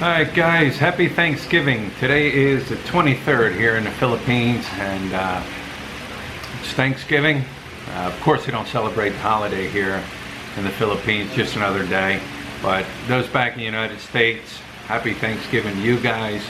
Alright guys, happy Thanksgiving. Today is the 23rd here in the Philippines, and it's Thanksgiving. Of course we don't celebrate the holiday here in the Philippines, just another day. But those back in the United States, happy Thanksgiving to you guys.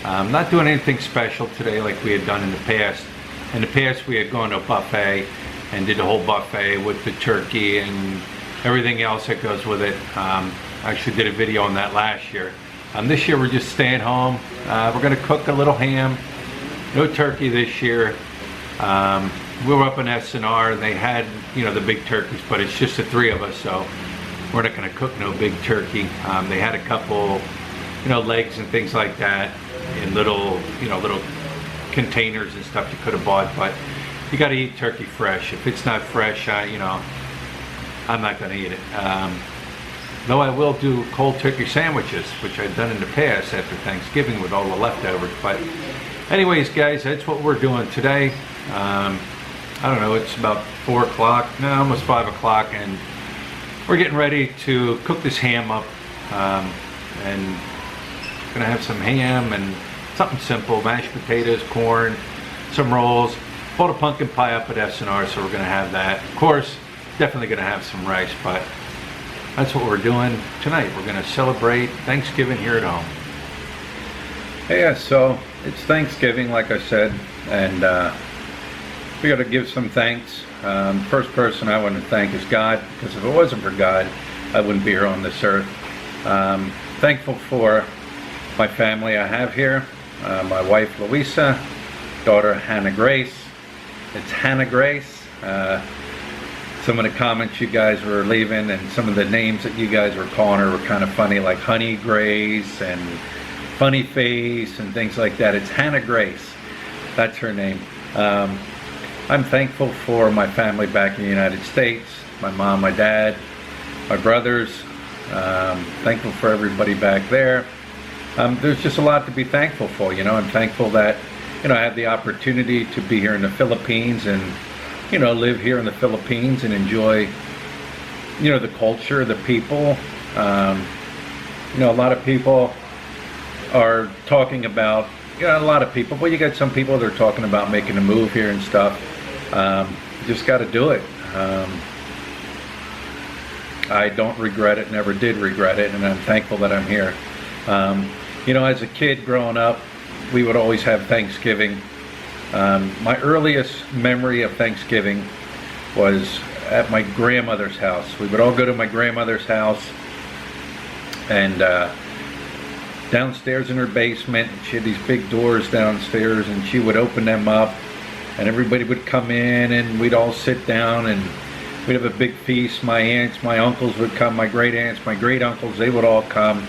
Not doing anything special today like we had done in the past. In the past we had gone to a buffet and did the whole buffet with the turkey and everything else that goes with it. I actually did a video on that last year. This year we're just staying home. We're going to cook a little ham. No turkey this year. We were up in SNR and they had, the big turkeys, but it's just the three of us, so we're not going to cook no big turkey. They had a couple, legs and things like that in little, little containers and stuff you could have bought, but you got to eat turkey fresh. If it's not fresh, I'm not going to eat it. Though I will do cold turkey sandwiches, which I've done in the past after Thanksgiving with all the leftovers. But anyways, guys, that's what we're doing today. I don't know, it's about 4 o'clock, no, almost 5 o'clock, and we're getting ready to cook this ham up. And gonna have some ham and something simple, mashed potatoes, corn, some rolls. Bought a pumpkin pie up at SNR, so we're gonna have that. Of course, definitely gonna have some rice, but that's what we're doing tonight. We're going to celebrate Thanksgiving here at home. Yeah, so it's Thanksgiving, like I said, and we got to give some thanks. First person I want to thank is God, because if it wasn't for God, I wouldn't be here on this earth. Thankful for my family I have here, my wife Louisa, daughter Hannah Grace. It's Hannah Grace. Some of the comments you guys were leaving and some of the names that you guys were calling her were kind of funny, like Honey Grace and Funny Face and things like that. It's Hannah Grace. That's her name. I'm thankful for my family back in the United States, my mom, my dad, my brothers. Thankful for everybody back there. There's just a lot to be thankful for. I'm thankful that I have the opportunity to be here in the Philippines and live here in the Philippines and enjoy, the culture, the people. A lot of people are talking about, a lot of people, but you got some people that are talking about making a move here and stuff. Just got to do it. I don't regret it, never did regret it, and I'm thankful that I'm here. As a kid growing up, we would always have Thanksgiving. My earliest memory of Thanksgiving was at my grandmother's house. We would all go to my grandmother's house, and downstairs in her basement, she had these big doors downstairs, and she would open them up, and everybody would come in, and we'd all sit down, and we'd have a big feast. My aunts, my uncles would come, my great aunts, my great uncles, they would all come.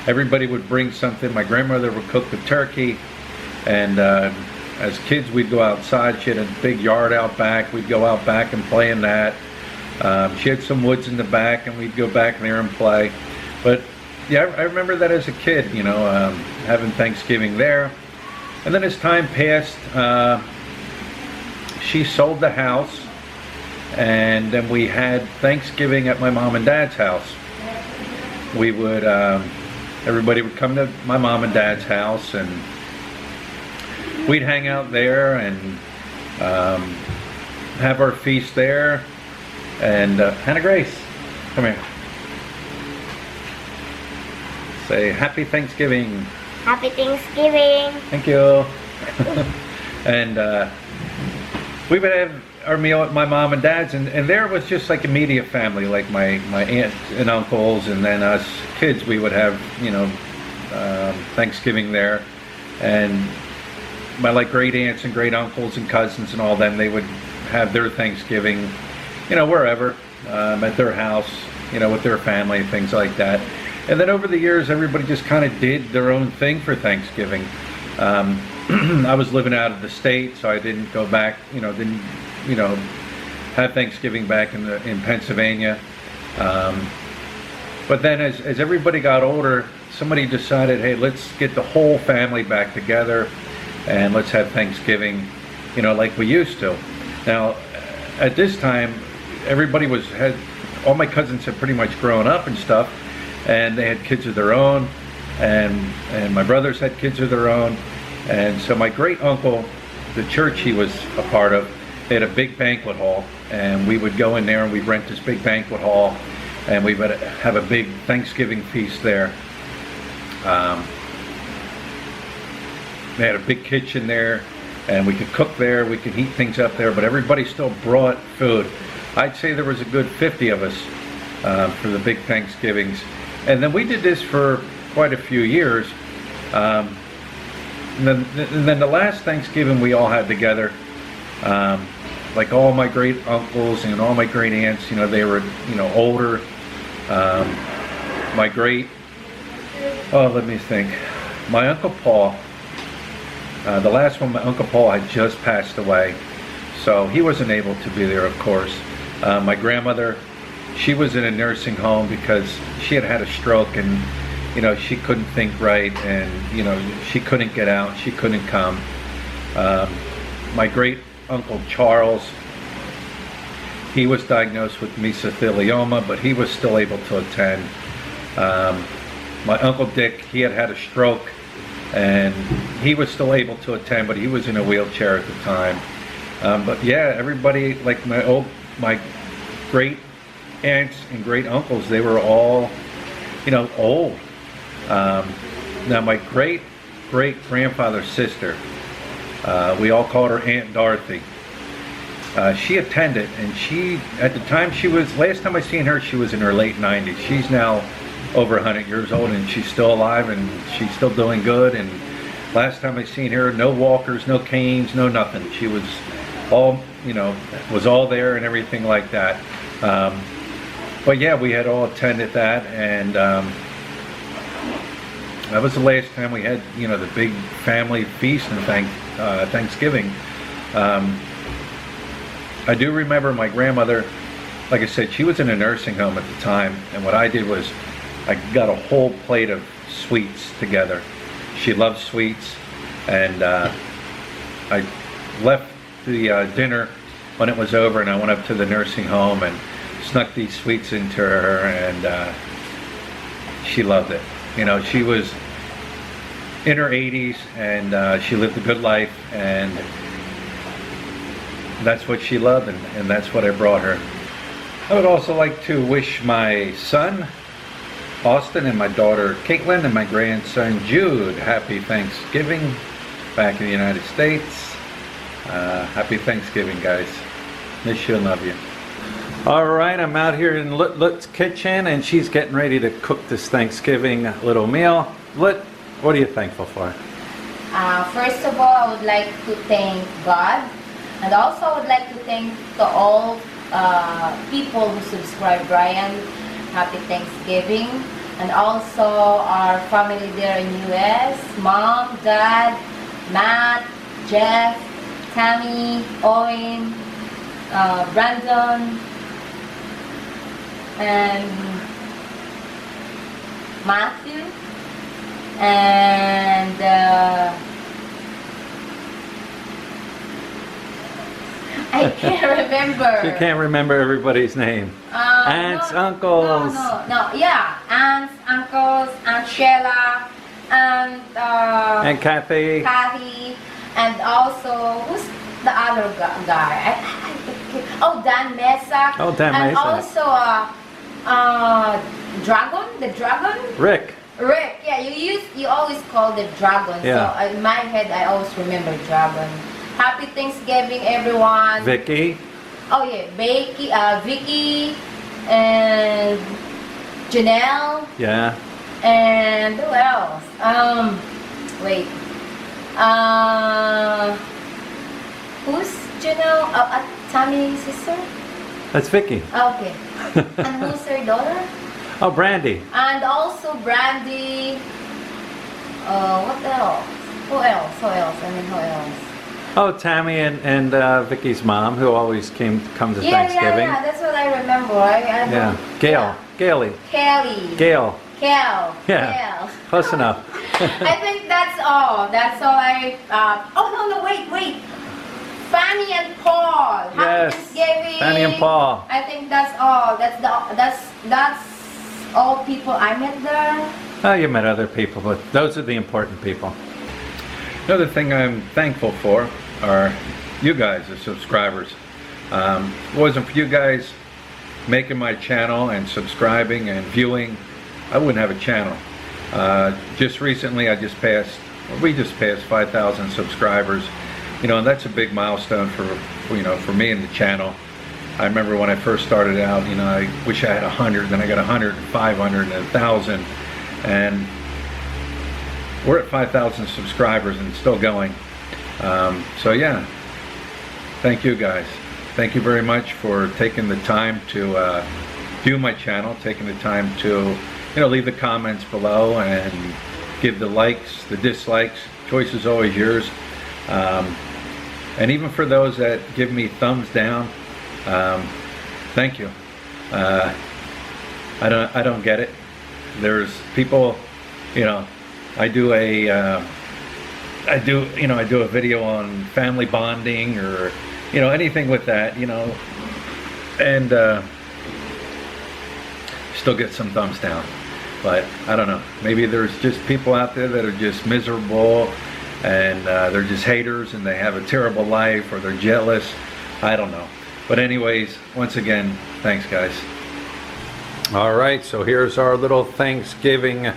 Everybody would bring something. My grandmother would cook the turkey, and as kids, we'd go outside. She had a big yard out back. We'd go out back and play in that. She had some woods in the back, and we'd go back there and play. But yeah, I remember that as a kid, having Thanksgiving there. And then as time passed, she sold the house, and then we had Thanksgiving at my mom and dad's house. We would, everybody would come to my mom and dad's house, and we'd hang out there and have our feast there. And Hannah Grace, come here. Say Happy Thanksgiving. Happy Thanksgiving. Thank you. And we would have our meal at my mom and dad's, and there was just like immediate family, like my aunts and uncles, and then us kids. We would have Thanksgiving there, and my great aunts and great uncles and cousins and all them, they would have their Thanksgiving, wherever, at their house, with their family, things like that. And then over the years, everybody just kind of did their own thing for Thanksgiving. I was living out of the state, so I didn't go back, didn't have Thanksgiving back in Pennsylvania. But then as everybody got older, somebody decided, hey, let's get the whole family back together and let's have Thanksgiving, like we used to. Now, at this time, everybody all my cousins had pretty much grown up and stuff, and they had kids of their own. and my brothers had kids of their own. And so my great uncle, the church he was a part of, they had a big banquet hall, and we would go in there and we'd rent this big banquet hall, and we would have a big Thanksgiving feast there. They had a big kitchen there, and we could cook there, we could heat things up there, but everybody still brought food. I'd say there was a good 50 of us for the big Thanksgivings. And then we did this for quite a few years. And then the last Thanksgiving we all had together, like all my great uncles and all my great aunts, you know, they were, you know, older. My great, oh, let me think. My Uncle Paul, the last one, my Uncle Paul had just passed away, so he wasn't able to be there, of course. My grandmother, she was in a nursing home because she had had a stroke, and you know, she couldn't think right, and you know, she couldn't get out, she couldn't come. My great uncle Charles, he was diagnosed with mesothelioma, but he was still able to attend. My Uncle Dick, he had had a stroke, and he was still able to attend, but he was in a wheelchair at the time. But yeah, everybody, like my great aunts and great uncles, they were all, you know, old. Now my great grandfather's sister, we all called her Aunt Dorothy. She attended, and she, at the time she was, last time I seen her, she was in her late 90s. She's now over 100 years old, and she's still alive, and she's still doing good. And last time I seen her, no walkers, no canes, no nothing. She was all, you know, was all there and everything like that. But yeah, we had all attended that, and that was the last time we had, you know, the big family feast and Thanksgiving. I do remember my grandmother, like I said, she was in a nursing home at the time, and what I did was I got a whole plate of sweets together. She loved sweets, and I left the dinner when it was over, and I went up to the nursing home and snuck these sweets into her, and she loved it. You know, she was in her 80s, and she lived a good life, and that's what she loved, and that's what I brought her. I would also like to wish my son Austin and my daughter Caitlin and my grandson Jude happy Thanksgiving back in the United States. Happy Thanksgiving, guys. Miss you and love you. All right, I'm out here in Lut's kitchen, and she's getting ready to cook this Thanksgiving little meal. Lut, what are you thankful for? First of all, I would like to thank God, and also I would like to thank to all people who subscribe. Brian, happy Thanksgiving. And also our family there in US, Mom, Dad, Matt, Jeff, Tammy, Owen, Brandon, and Matthew, and I can't remember. She can't remember everybody's name. Aunts, uncles. No, yeah, aunts, uncles, Aunt Sheila, and Kathy. And also, who's the other guy? Oh, Dan Mesa. Oh, Dan and Mesa. And also, the dragon. Rick. Yeah, you always call the dragon. Yeah. So in my head, I always remember dragon. Happy Thanksgiving, everyone. Vicky. Oh yeah, Vicky, and Janelle. Yeah. And who else? Wait. Who's Janelle? Tammy's sister? That's Vicky. Okay. And who's her daughter? Oh, Brandy. And also Brandy. What else? Who else? Oh, Tammy and Vicky's mom, who always come to Thanksgiving. Yeah, that's what I remember. Gail. Gailey. Kelly. Gail. Kel. Yeah. Close enough. I think that's all. That's all I. Oh no! Wait. Fanny and Paul. Happy Yes. Thanksgiving. Fanny and Paul. I think that's all. That's all people I met there. Oh, you met other people, but those are the important people. Another thing I'm thankful for are you guys, the subscribers. If it wasn't for you guys making my channel and subscribing and viewing, I wouldn't have a channel. Just recently, we just passed 5,000 subscribers. You know, and that's a big milestone for me and the channel. I remember when I first started out, you know, I wish I had 100, then I got 100, 500, and 1,000, and we're at 5,000 subscribers and still going. So yeah, thank you guys. Thank you very much for taking the time to view my channel, taking the time to, leave the comments below and give the likes, the dislikes. Choice is always yours. And even for those that give me thumbs down, thank you. I don't get it. There's people, I do a video on family bonding or anything with that, and still get some thumbs down. But I don't know, maybe there's just people out there that are just miserable and they're just haters and they have a terrible life, or they're jealous. I don't know. But anyways, once again, thanks guys. All right, so here's our little Thanksgiving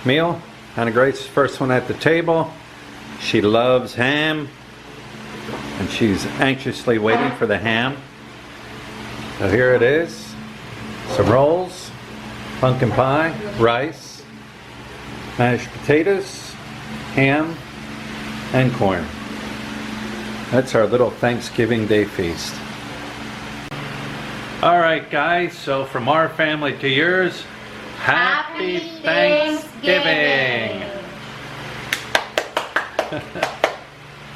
meal. Hannah Grace's first one at the table. She loves ham, and she's anxiously waiting for the ham. So here it is. Some rolls, pumpkin pie, rice, mashed potatoes, ham, and corn. That's our little Thanksgiving Day feast. All right, guys, so from our family to yours, Happy Thanksgiving!